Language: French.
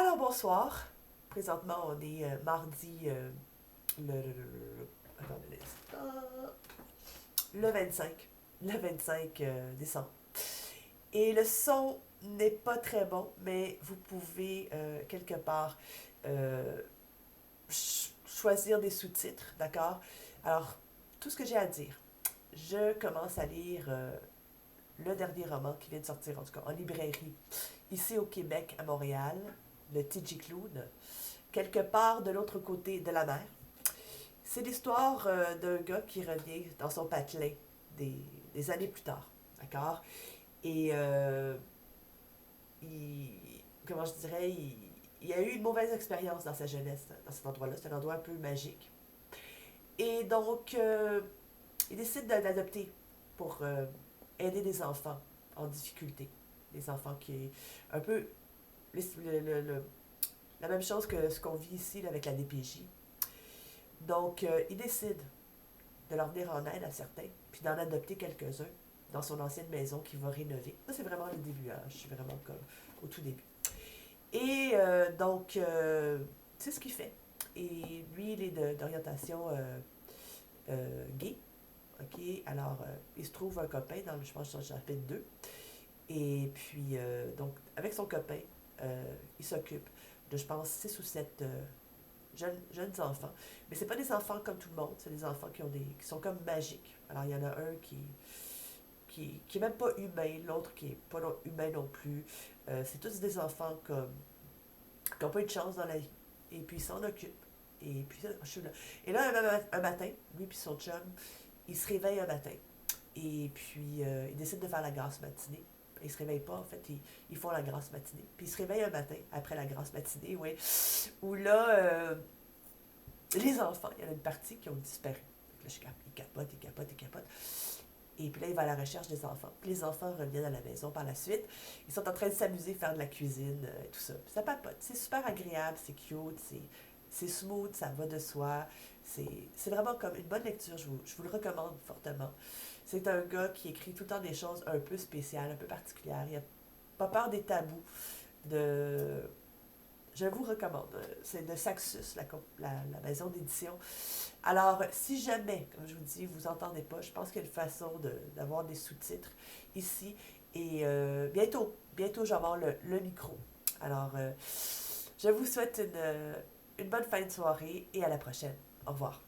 Alors bonsoir. Présentement, on est mardi attendez le 25. Le 25 décembre. Et le son n'est pas très bon, mais vous pouvez quelque part euh, choisir des sous-titres, d'accord? Alors, tout ce que j'ai à dire, je commence à lire le dernier roman qui vient de sortir, en tout cas en librairie, ici au Québec, à Montréal, le TG Clown, quelque part de l'autre côté de la mer. C'est l'histoire d'un gars qui revient dans son patelin des, des années plus tard, d'accord? Et comment je dirais, il a eu une mauvaise expérience dans sa jeunesse, dans cet endroit-là. C'est un endroit un peu magique. Et donc, il décide d'adopter pour aider des enfants en difficulté. Des enfants qui, un peu, la même chose que ce qu'on vit ici là, avec la DPJ. Donc, il décide de leur venir en aide à certains, puis d'en adopter quelques-uns dans son ancienne maison qu'il va rénover. Ça, c'est vraiment le début, hein. Je suis vraiment comme au tout début. Et c'est ce qu'il fait. Et lui, il est d'orientation gay. OK? Alors, il se trouve un copain, dans, je pense que j'en fais deux. Et puis, donc, avec son copain, il s'occupe de, je pense, 6 ou 7 jeunes enfants. Mais c'est pas des enfants comme tout le monde, c'est des enfants qui sont comme magiques. Alors, il y en a un qui est même pas humain, l'autre qui est pas humain non plus. C'est tous des enfants qui n'ont pas eu de chance dans la vie. Et puis, il s'en occupe. Et puis, je suis là. Et là, un matin, lui et son chum, ils se réveillent un matin. Et puis, ils décident de faire la grasse matinée. Ils se réveillent pas, en fait, ils font la grasse matinée. Puis ils se réveillent un matin, après la grasse matinée, oui, où là, les enfants, il y en a une partie qui ont disparu. Là, ils capotent, ils capotent, ils capotent. Et puis là, il va à la recherche des enfants. Puis les enfants reviennent à la maison par la suite. Ils sont en train de s'amuser, faire de la cuisine, et tout ça. Puis ça papote. C'est super agréable, c'est cute, c'est smooth, ça va de soi. C'est vraiment comme une bonne lecture, je vous le recommande fortement. C'est un gars qui écrit tout le temps des choses un peu spéciales, un peu particulières. Il n'a pas peur des tabous, de, je vous recommande. C'est de Saxus, la maison d'édition. Alors, si jamais, comme je vous dis, vous entendez pas, je pense qu'il y a une façon d'avoir des sous-titres ici. Et bientôt, je vais avoir le micro. Alors, je vous souhaite une bonne fin de soirée et à la prochaine. Au revoir.